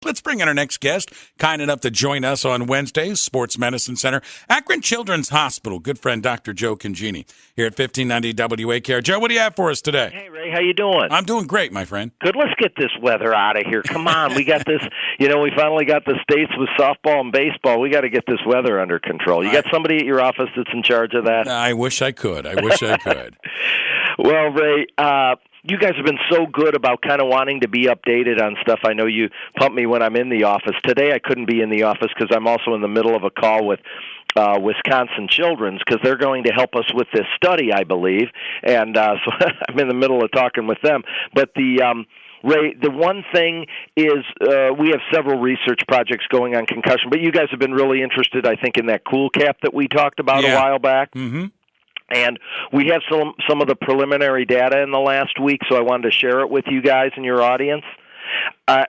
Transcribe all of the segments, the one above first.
Let's bring in our next guest, kind enough to join us on Wednesdays, Sports Medicine Center, Akron Children's Hospital. Good friend, Dr. Joe Congeni, here at 1590 WAKR. Joe, what do you have for us today? Hey, Ray, how you doing? I'm doing great, my friend. Good. Let's get this weather out of here. Come on. We got this, we finally got the states with softball and baseball. We got to get this weather under control. You got somebody at your office that's in charge of that? I wish I could. Well, Ray, you guys have been so good about kind of wanting to be updated on stuff. I know you pump me when I'm in the office. Today I couldn't be in the office because I'm also in the middle of a call with Wisconsin Children's because they're going to help us with this study, I believe. And so I'm in the middle of talking with them. But Ray, the one thing is we have several research projects going on concussion, but you guys have been really interested, I think, in that cool cap that we talked about a while back. Mm-hmm. And we have some of the preliminary data in the last week, so I wanted to share it with you guys and your audience.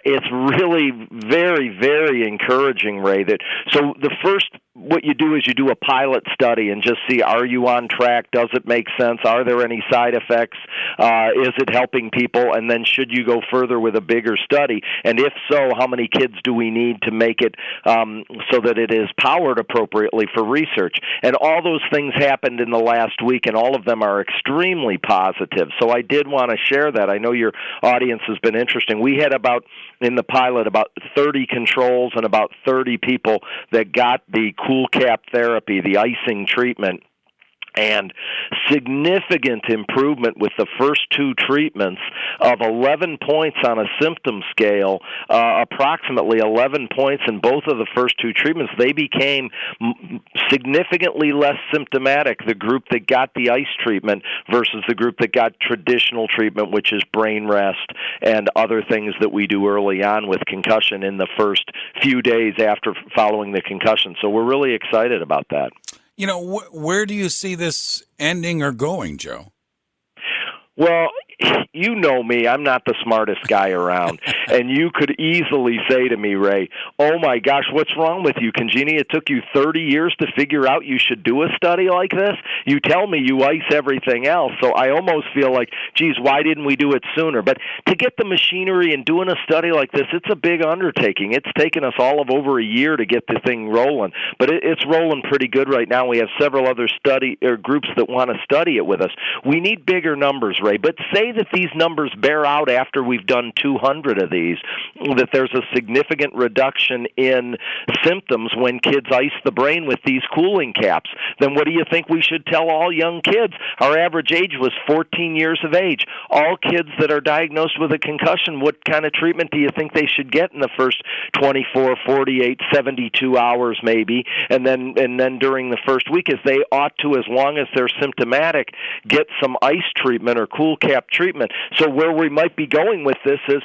It's really very, very encouraging, Ray. So the first, what you do is you do a pilot study and just see, are you on track? Does it make sense? Are there any side effects? Is it helping people? And then should you go further with a bigger study? And if so, how many kids do we need to make it so that it is powered appropriately for research? And all those things happened in the last week, and all of them are extremely positive. So I did want to share that. I know your audience has been interesting. We had in the pilot about 30 controls and about 30 people that got the cool cap therapy, the icing treatment, and significant improvement with the first two treatments of 11 points on a symptom scale, approximately 11 points in both of the first two treatments. They became significantly less symptomatic, the group that got the ice treatment versus the group that got traditional treatment, which is brain rest and other things that we do early on with concussion in the first few days after following the concussion. So we're really excited about that. Where do you see this ending or going, Joe? Well, you know me. I'm not the smartest guy around. And you could easily say to me, Ray, oh, my gosh, what's wrong with you, Congeni? It took you 30 years to figure out you should do a study like this? You tell me you ice everything else. So I almost feel like, geez, why didn't we do it sooner? But to get the machinery and doing a study like this, it's a big undertaking. It's taken us all of over a year to get the thing rolling. But it's rolling pretty good right now. We have several other groups that want to study it with us. We need bigger numbers, Ray. But say that these numbers bear out after we've done 200 of these, that there's a significant reduction in symptoms when kids ice the brain with these cooling caps. Then what do you think we should tell all young kids? Our average age was 14 years of age. All kids that are diagnosed with a concussion, what kind of treatment do you think they should get in the first 24, 48, 72 hours maybe? And then during the first week, as they ought to, as long as they're symptomatic, get some ice treatment or cool cap treatment. So where we might be going with this is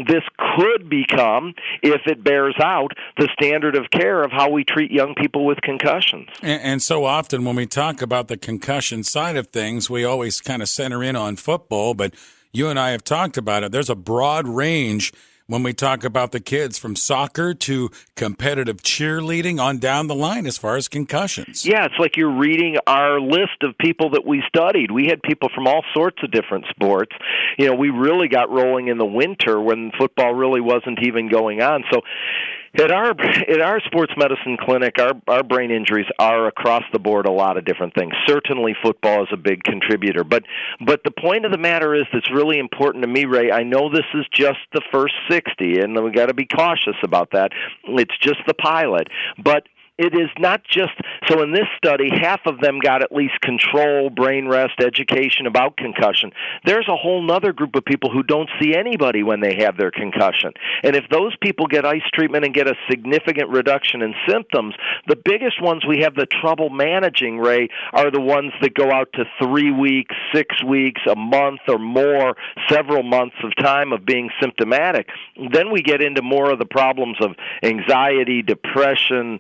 this could become, if it bears out, the standard of care of how we treat young people with concussions. And so often when we talk about the concussion side of things, we always kind of center in on football, but you and I have talked about it. There's a broad range when we talk about the kids, from soccer to competitive cheerleading on down the line as far as concussions. Yeah, it's like you're reading our list of people that we studied. We had people from all sorts of different sports. We really got rolling in the winter when football really wasn't even going on. So at our sports medicine clinic, our brain injuries are across the board a lot of different things. Certainly football is a big contributor. But the point of the matter is that's really important to me, Ray. I know this is just the first 60, and we got to be cautious about that. It's just the pilot. But it is not just, so in this study, half of them got at least control, brain rest, education about concussion. There's a whole other group of people who don't see anybody when they have their concussion. And if those people get ice treatment and get a significant reduction in symptoms, the biggest ones we have the trouble managing, Ray, are the ones that go out to 3 weeks, 6 weeks, a month or more, several months of time of being symptomatic. Then we get into more of the problems of anxiety, depression,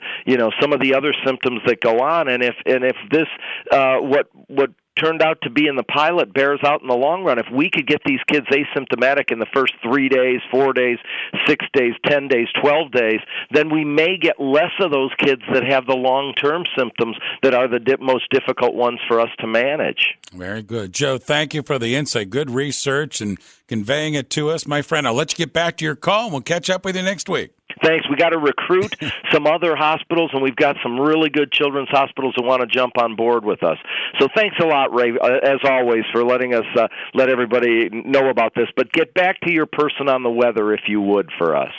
some of the other symptoms that go on. And if this what turned out to be in the pilot bears out in the long run, if we could get these kids asymptomatic in the first 3 days, 4 days, 6 days, 10 days, 12 days, then we may get less of those kids that have the long-term symptoms that are the most difficult ones for us to manage. Very good. Joe, thank you for the insight. Good research and conveying it to us, my friend. I'll let you get back to your call, and we'll catch up with you next week. Thanks. We got to recruit some other hospitals, and we've got some really good children's hospitals that want to jump on board with us. So thanks a lot, Ray, as always, for letting us let everybody know about this. But get back to your person on the weather, if you would, for us.